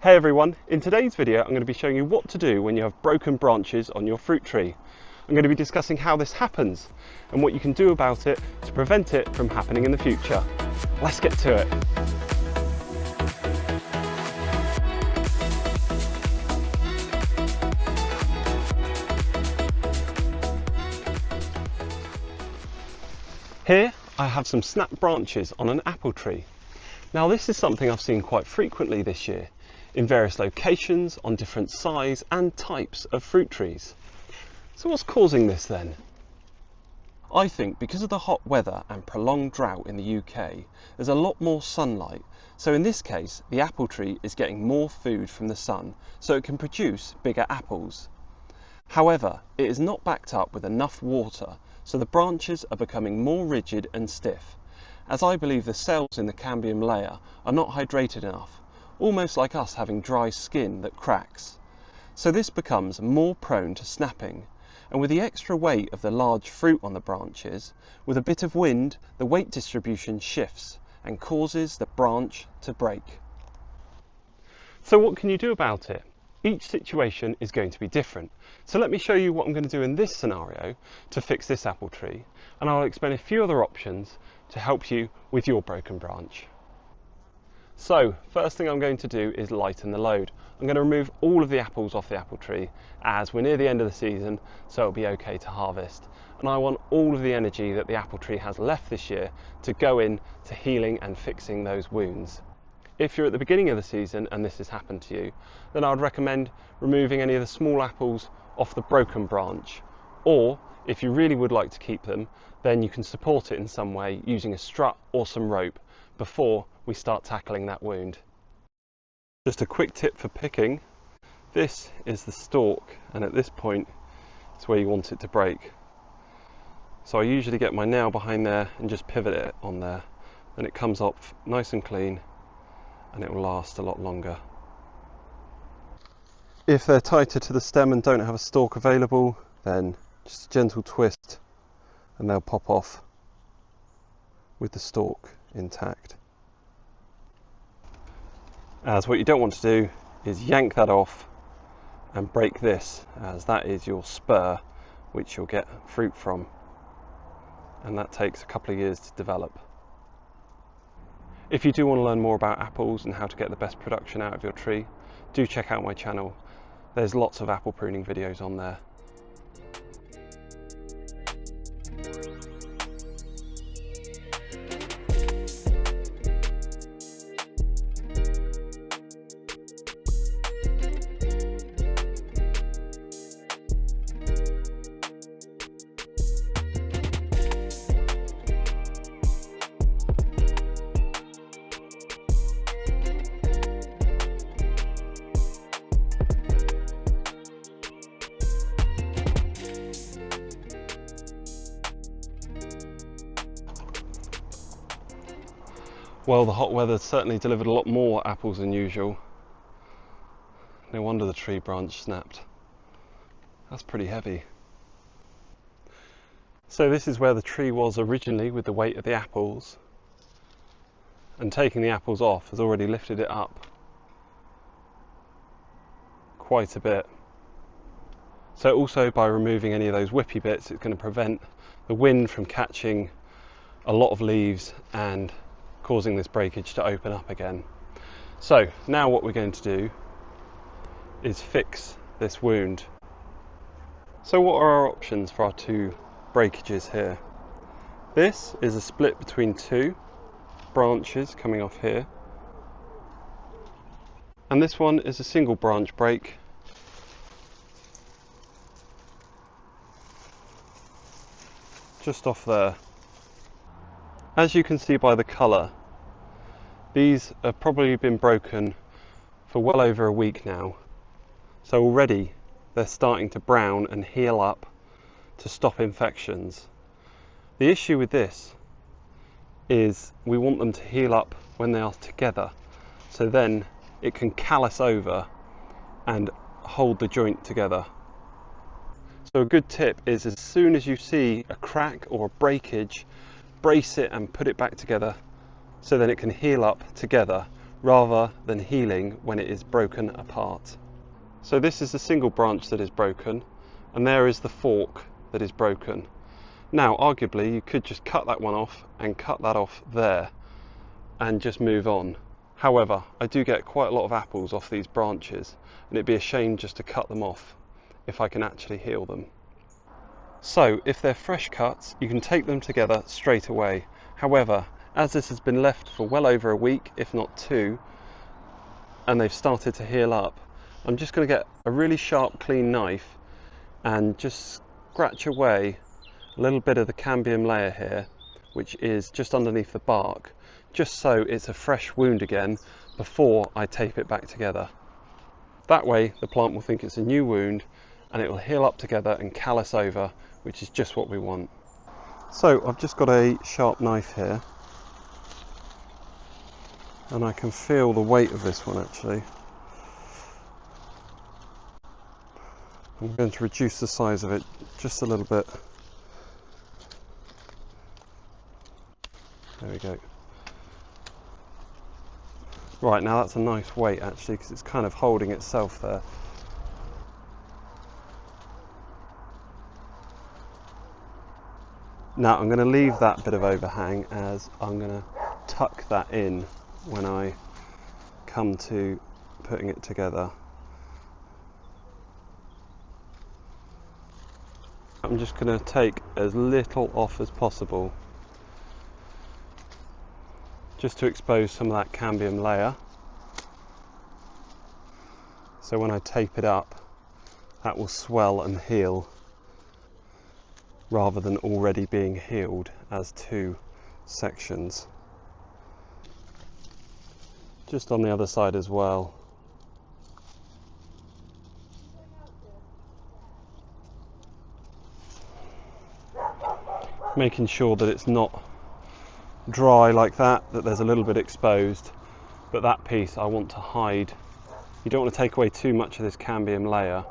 Hey everyone, in today's video I'm going to be showing you what to do when you have broken branches on your fruit tree. I'm going to be discussing how this happens and what you can do about it to prevent it from happening in the future. Let's get to it. Here I have some snapped branches on an apple tree. Now this is something I've seen quite frequently this year, in various locations, on different size and types of fruit trees. So what's causing this then? I think because of the hot weather and prolonged drought in the UK, there's a lot more sunlight. So in this case, the apple tree is getting more food from the sun, so it can produce bigger apples. However, it is not backed up with enough water, so the branches are becoming more rigid and stiff, as I believe the cells in the cambium layer are not hydrated enough, almost like us having dry skin that cracks. So this becomes more prone to snapping, and with the extra weight of the large fruit on the branches, with a bit of wind, the weight distribution shifts and causes the branch to break. So what can you do about it? Each situation is going to be different. So let me show you what I'm going to do in this scenario to fix this apple tree, and I'll explain a few other options to help you with your broken branch. So first thing I'm going to do is lighten the load. I'm going to remove all of the apples off the apple tree as we're near the end of the season, so it'll be okay to harvest. And I want all of the energy that the apple tree has left this year to go in to healing and fixing those wounds. If you're at the beginning of the season and this has happened to you, then I would recommend removing any of the small apples off the broken branch, or if you really would like to keep them, then you can support it in some way using a strut or some rope before we start tackling that wound. Just a quick tip for picking, this is the stalk, and at this point it's where you want it to break. So I usually get my nail behind there and just pivot it on there, and it comes off nice and clean and it will last a lot longer. If they're tighter to the stem and don't have a stalk available, then just a gentle twist and they'll pop off with the stalk intact. As what you don't want to do is yank that off and break this, as that is your spur which you'll get fruit from, and that takes a couple of years to develop. If you do want to learn more about apples and how to get the best production out of your tree, do check out my channel. There's lots of apple pruning videos on there. Well, the hot weather certainly delivered a lot more apples than usual. No wonder the tree branch snapped. That's pretty heavy. So this is where the tree was originally with the weight of the apples, and taking the apples off has already lifted it up quite a bit. So also by removing any of those whippy bits, it's going to prevent the wind from catching a lot of leaves and causing this breakage to open up again. So now what we're going to do is fix this wound. So what are our options for our two breakages here? This is a split between two branches coming off here, and this one is a single branch break just off there. As you can see by the colour, these have probably been broken for well over a week now, so already they're starting to brown and heal up to stop infections. The issue with this is we want them to heal up when they are together, so then it can callus over and hold the joint together. So a good tip is, as soon as you see a crack or a breakage, brace it and put it back together so then it can heal up together rather than healing when it is broken apart. So this is the single branch that is broken, and there is the fork that is broken. Now arguably you could just cut that one off and cut that off there and just move on. However, I do get quite a lot of apples off these branches, and it'd be a shame just to cut them off if I can actually heal them. So if they're fresh cuts, you can take them together straight away. However, as this has been left for well over a week, if not two, and they've started to heal up, I'm just going to get a really sharp, clean knife and just scratch away a little bit of the cambium layer here, which is just underneath the bark, just so it's a fresh wound again before I tape it back together. That way the plant will think it's a new wound and it will heal up together and callus over, which is just what we want. So I've just got a sharp knife here, and I can feel the weight of this one actually. I'm going to reduce the size of it just a little bit. There we go. Right, now that's a nice weight actually, because it's kind of holding itself there. Now I'm going to leave that bit of overhang, as I'm going to tuck that in when I come to putting it together. I'm just going to take as little off as possible, just to expose some of that cambium layer. So when I tape it up, that will swell and heal, rather than already being healed as two sections. Just on the other side as well. Making sure that it's not dry like that, that there's a little bit exposed, but that piece I want to hide. You don't want to take away too much of this cambium layer,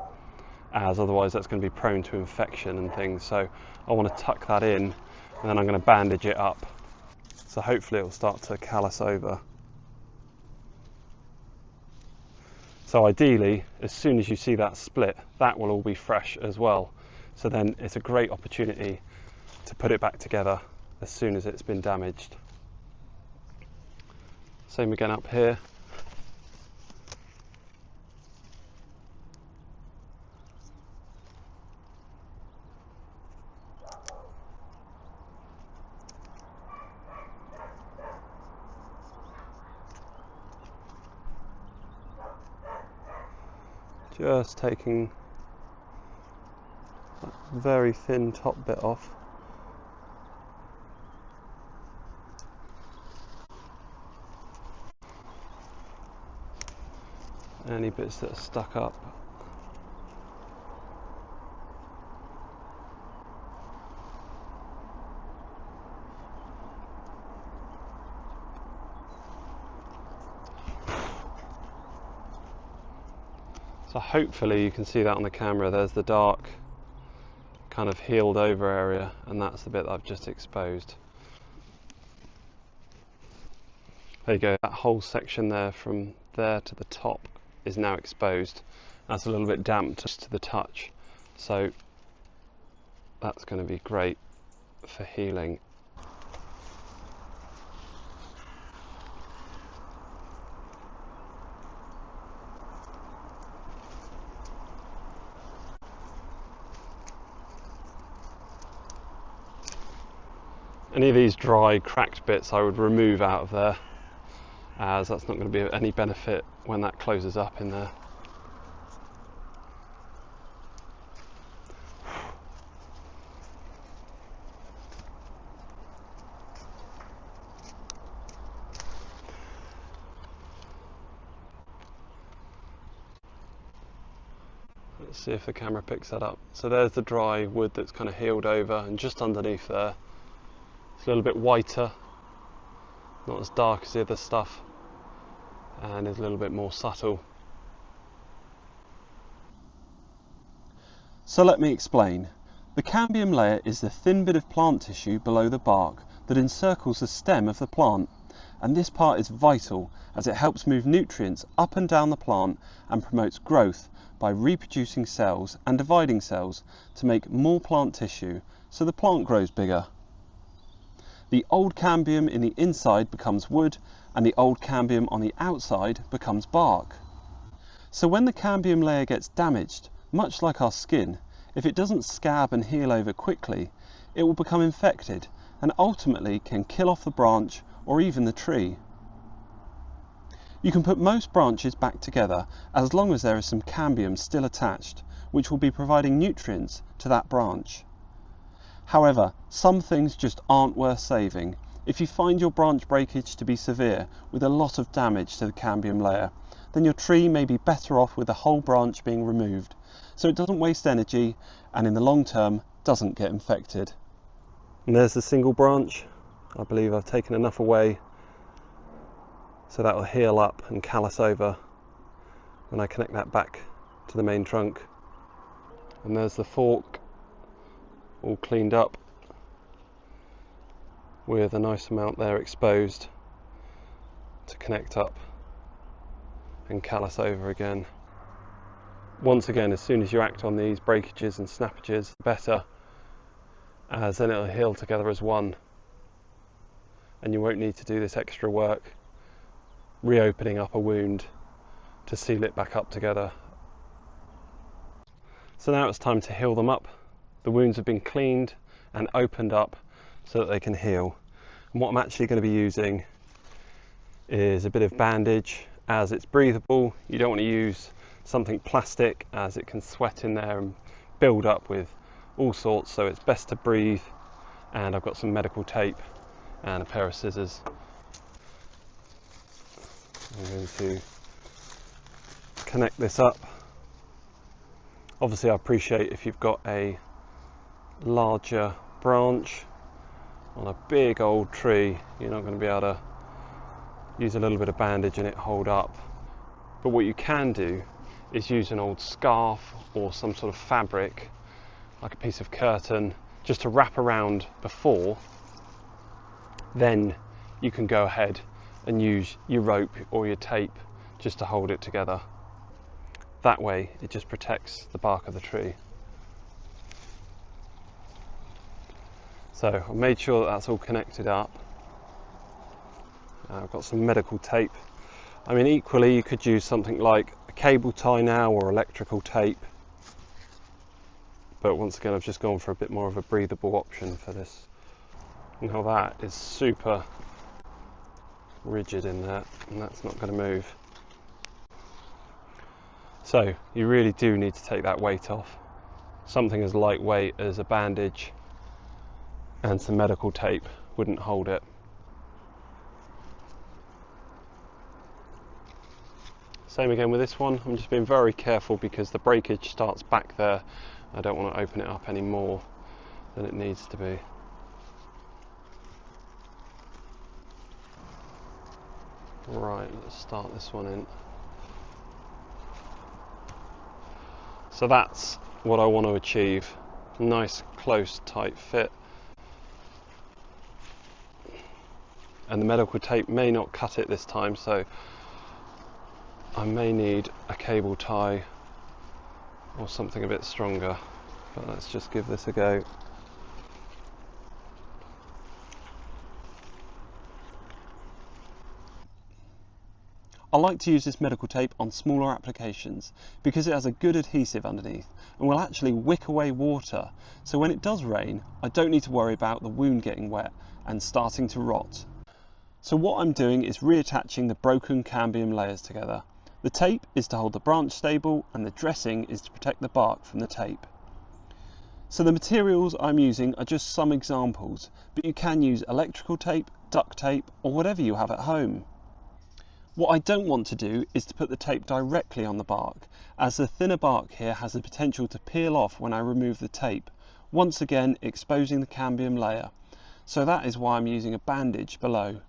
as otherwise that's going to be prone to infection and things. So I want to tuck that in, and then I'm going to bandage it up, so hopefully it will start to callus over. So ideally, as soon as you see that split, that will all be fresh as well, so then it's a great opportunity to put it back together as soon as it's been damaged. Same again up here. Just taking that very thin top bit off. Any bits that are stuck up. So hopefully you can see that on the camera. There's the dark kind of healed over area, and that's the bit that I've just exposed. There you go, that whole section there from there to the top is now exposed. That's a little bit damp just to the touch, so that's going to be great for healing. Any of these dry, cracked bits I would remove out of there, as that's not going to be of any benefit when that closes up in there. Let's see if the camera picks that up. So there's the dry wood that's kind of healed over, and just underneath there, it's a little bit whiter, not as dark as the other stuff, and is a little bit more subtle. So let me explain. The cambium layer is the thin bit of plant tissue below the bark that encircles the stem of the plant, and this part is vital as it helps move nutrients up and down the plant and promotes growth by reproducing cells and dividing cells to make more plant tissue so the plant grows bigger. The old cambium in the inside becomes wood and the old cambium on the outside becomes bark. So when the cambium layer gets damaged, much like our skin, if it doesn't scab and heal over quickly, it will become infected and ultimately can kill off the branch or even the tree. You can put most branches back together as long as there is some cambium still attached, which will be providing nutrients to that branch. However, some things just aren't worth saving. If you find your branch breakage to be severe with a lot of damage to the cambium layer, then your tree may be better off with the whole branch being removed, so it doesn't waste energy and in the long term doesn't get infected. And there's the single branch. I believe I've taken enough away so that will heal up and callus over when I connect that back to the main trunk. And there's the fork all cleaned up with a nice amount there exposed to connect up and callus over again. Once again, as soon as you act on these breakages and snappages, better, as then it'll heal together as one and you won't need to do this extra work reopening up a wound to seal it back up together. So now it's time to heal them up. The wounds have been cleaned and opened up so that they can heal. And what I'm actually going to be using is a bit of bandage, as it's breathable. You don't want to use something plastic as it can sweat in there and build up with all sorts, so it's best to breathe. And I've got some medical tape and a pair of scissors. I'm going to connect this up. Obviously I appreciate if you've got a larger branch on a big old tree, you're not going to be able to use a little bit of bandage and it hold up. But what you can do is use an old scarf or some sort of fabric, like a piece of curtain, just to wrap around before. Then you can go ahead and use your rope or your tape just to hold it together. That way it just protects the bark of the tree. So I've made sure that that's all connected up. I've got some medical tape. I mean, equally you could use something like a cable tie now or electrical tape, but once again I've just gone for a bit more of a breathable option for this. Now that is super rigid in there and that's not going to move. So you really do need to take that weight off. Something as lightweight as a bandage and some medical tape wouldn't hold it. Same again with this one. I'm just being very careful because the breakage starts back there. I don't want to open it up any more than it needs to be. Right, let's start this one in. So that's what I want to achieve. Nice, close, tight fit. And the medical tape may not cut it this time, so I may need a cable tie or something a bit stronger, but let's just give this a go. I like to use this medical tape on smaller applications because it has a good adhesive underneath and will actually wick away water, so when it does rain I don't need to worry about the wound getting wet and starting to rot. So what I'm doing is reattaching the broken cambium layers together. The tape is to hold the branch stable and the dressing is to protect the bark from the tape. So the materials I'm using are just some examples, but you can use electrical tape, duct tape or whatever you have at home. What I don't want to do is to put the tape directly on the bark, as the thinner bark here has the potential to peel off when I remove the tape, once again exposing the cambium layer. So that is why I'm using a bandage below.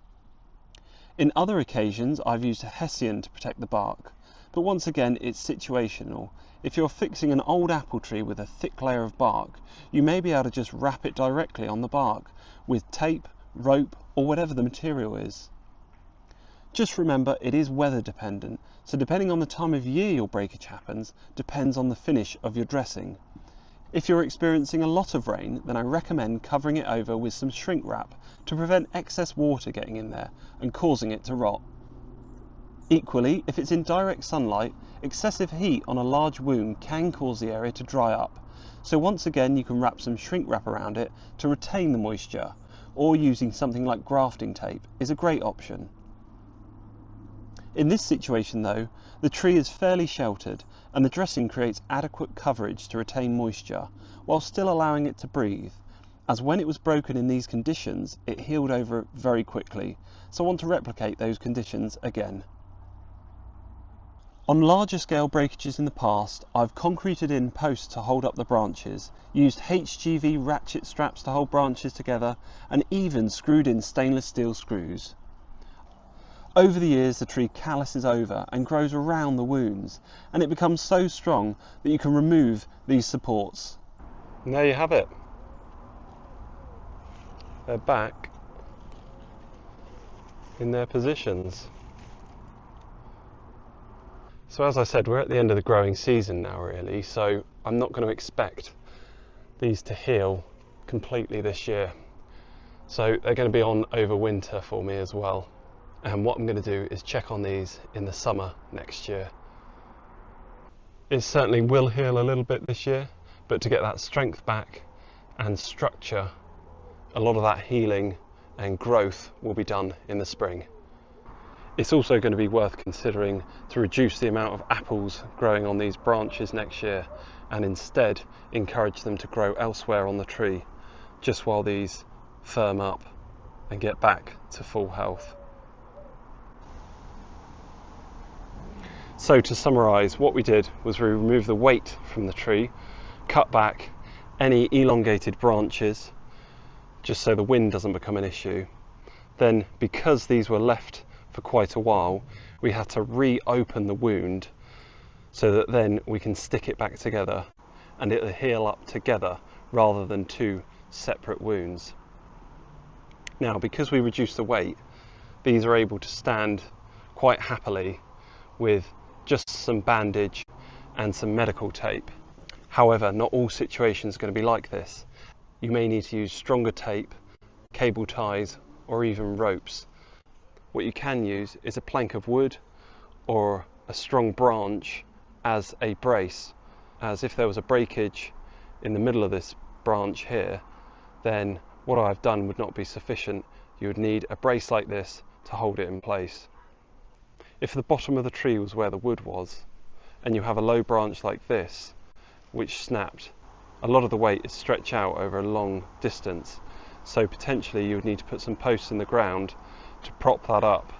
In other occasions I've used a hessian to protect the bark, but once again it's situational. If you're fixing an old apple tree with a thick layer of bark, you may be able to just wrap it directly on the bark with tape, rope or whatever the material is. Just remember it is weather dependent, so depending on the time of year your breakage happens, depends on the finish of your dressing. If you're experiencing a lot of rain, then I recommend covering it over with some shrink wrap to prevent excess water getting in there and causing it to rot. Equally, if it's in direct sunlight, excessive heat on a large wound can cause the area to dry up. So once again you can wrap some shrink wrap around it to retain the moisture, or using something like grafting tape is a great option. In this situation though, the tree is fairly sheltered and the dressing creates adequate coverage to retain moisture while still allowing it to breathe, as when it was broken in these conditions it healed over very quickly, so I want to replicate those conditions again. On larger scale breakages in the past, I've concreted in posts to hold up the branches, used HGV ratchet straps to hold branches together, and even screwed in stainless steel screws. Over the years the tree calluses over and grows around the wounds, and it becomes so strong that you can remove these supports. And there you have it. They're back in their positions. So as I said, we're at the end of the growing season now really, so I'm not going to expect these to heal completely this year. So they're going to be on over winter for me as well. And what I'm going to do is check on these in the summer next year. It certainly will heal a little bit this year, but to get that strength back and structure, a lot of that healing and growth will be done in the spring. It's also going to be worth considering to reduce the amount of apples growing on these branches next year and instead encourage them to grow elsewhere on the tree just while these firm up and get back to full health. So to summarise, what we did was we removed the weight from the tree, cut back any elongated branches just so the wind doesn't become an issue. Then because these were left for quite a while, we had to reopen the wound so that then we can stick it back together and it'll heal up together rather than two separate wounds. Now because we reduced the weight, these are able to stand quite happily with just some bandage and some medical tape. However, not all situations are going to be like this. You may need to use stronger tape, cable ties, or even ropes. What you can use is a plank of wood or a strong branch as a brace, as if there was a breakage in the middle of this branch here, then what I've done would not be sufficient. You would need a brace like this to hold it in place. If the bottom of the tree was where the wood was, and you have a low branch like this, which snapped, a lot of the weight is stretched out over a long distance, so potentially you would need to put some posts in the ground to prop that up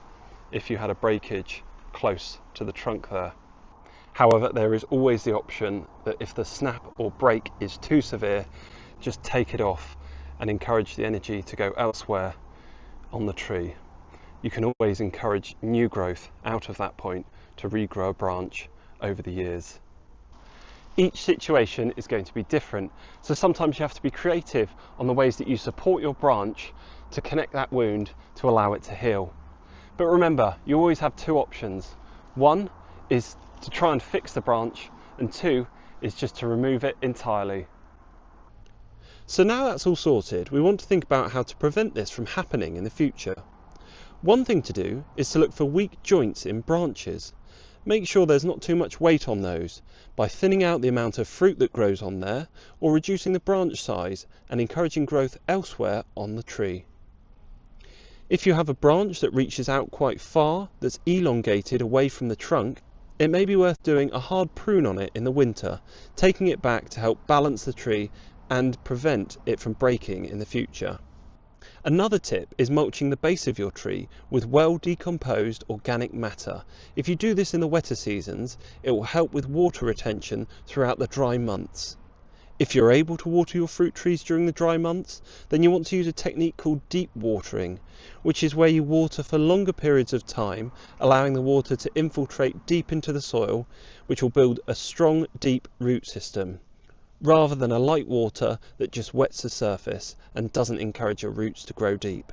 if you had a breakage close to the trunk there. However, there is always the option that if the snap or break is too severe, just take it off and encourage the energy to go elsewhere on the tree. You can always encourage new growth out of that point to regrow a branch over the years. Each situation is going to be different, so sometimes you have to be creative on the ways that you support your branch to connect that wound to allow it to heal. But remember, you always have two options. One is to try and fix the branch, and two is just to remove it entirely. So now that's all sorted, we want to think about how to prevent this from happening in the future. One thing to do is to look for weak joints in branches. Make sure there's not too much weight on those by thinning out the amount of fruit that grows on there or reducing the branch size and encouraging growth elsewhere on the tree. If you have a branch that reaches out quite far, that's elongated away from the trunk, it may be worth doing a hard prune on it in the winter, taking it back to help balance the tree and prevent it from breaking in the future. Another tip is mulching the base of your tree with well decomposed organic matter. If you do this in the wetter seasons, it will help with water retention throughout the dry months. If you're able to water your fruit trees during the dry months, then you want to use a technique called deep watering, which is where you water for longer periods of time, allowing the water to infiltrate deep into the soil, which will build a strong, deep root system, rather than a light water that just wets the surface and doesn't encourage your roots to grow deep.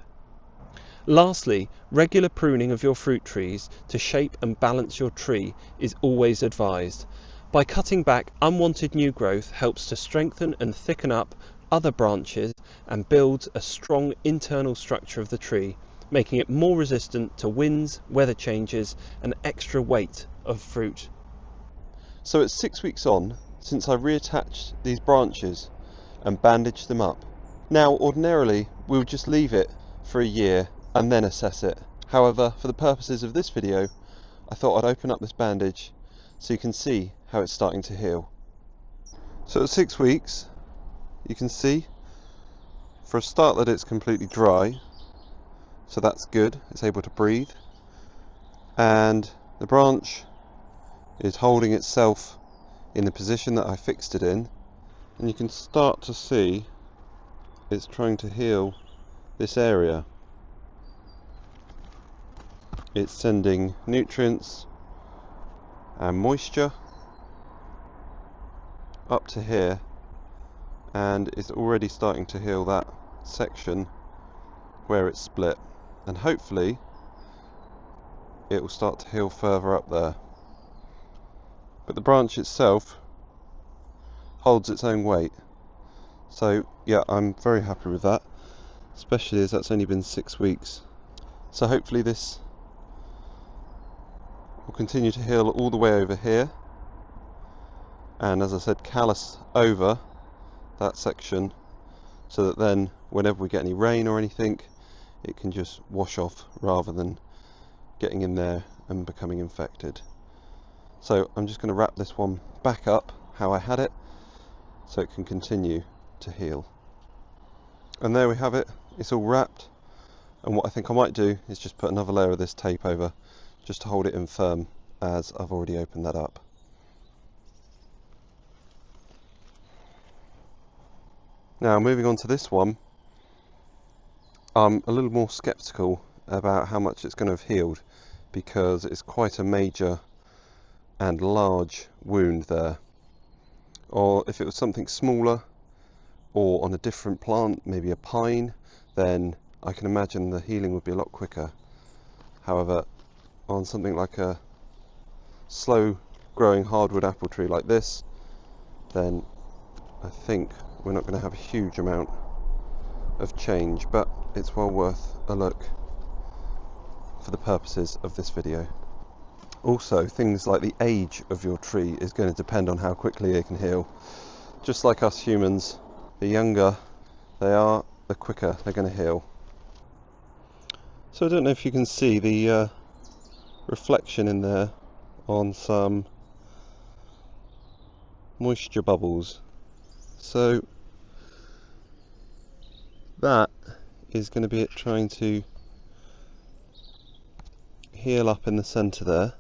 Lastly, regular pruning of your fruit trees to shape and balance your tree is always advised. By cutting back unwanted new growth helps to strengthen and thicken up other branches and builds a strong internal structure of the tree, making it more resistant to winds, weather changes and extra weight of fruit. So it's 6 weeks on since I reattached these branches and bandaged them up. Now ordinarily we would just leave it for a year and then assess it. However, for the purposes of this video, I thought I'd open up this bandage so you can see how it's starting to heal. So at 6 weeks, you can see for a start that it's completely dry, so that's good, it's able to breathe, and the branch is holding itself in the position that I fixed it in, and you can start to see it's trying to heal this area. It's sending nutrients and moisture up to here, and it's already starting to heal that section where it's split, and hopefully it will start to heal further up there. But the branch itself holds its own weight, so yeah, I'm very happy with that, especially as that's only been 6 weeks. So hopefully this will continue to heal all the way over here, and as I said, callus over that section, so that then whenever we get any rain or anything, it can just wash off rather than getting in there and becoming infected. So I'm just going to wrap this one back up how I had it so it can continue to heal. And there we have it, it's all wrapped, and what I think I might do is just put another layer of this tape over just to hold it in firm, as I've already opened that up. Now moving on to this one, I'm a little more sceptical about how much it's going to have healed, because it's quite a major and large wound there. Or if it was something smaller or on a different plant, maybe a pine, then I can imagine the healing would be a lot quicker. However, on something like a slow growing hardwood apple tree like this, then I think we're not going to have a huge amount of change, but it's well worth a look for the purposes of this video. Also, things like the age of your tree is going to depend on how quickly it can heal. Just like us humans, the younger they are, the quicker they're going to heal. So I don't know if you can see the reflection in there on some moisture bubbles. So that is going to be it trying to heal up in the centre there,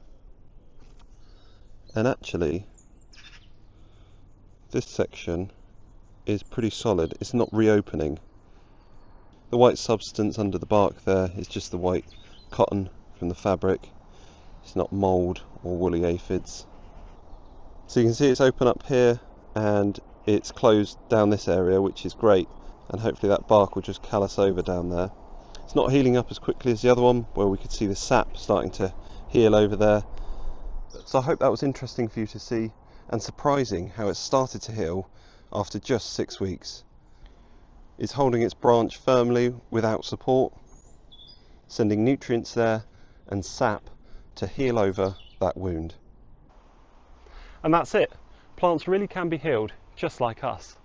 and actually this section is pretty solid, it's not reopening. The white substance under the bark there is just the white cotton from the fabric, it's not mould or woolly aphids. So you can see it's open up here and it's closed down this area, which is great, and hopefully that bark will just callus over down there. It's not healing up as quickly as the other one, where we could see the sap starting to heal over there. So I hope that was interesting for you to see, and surprising how it started to heal after just 6 weeks. It's holding its branch firmly without support, sending nutrients there and sap to heal over that wound. And that's it. Plants really can be healed just like us.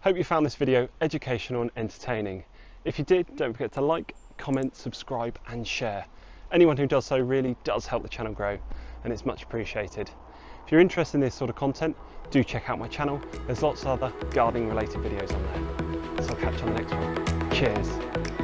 Hope you found this video educational and entertaining. If you did, don't forget to like, comment, subscribe and share. Anyone who does so really does help the channel grow, and it's much appreciated. If you're interested in this sort of content, do check out my channel. There's lots of other gardening related videos on there. So I'll catch you on the next one. Cheers.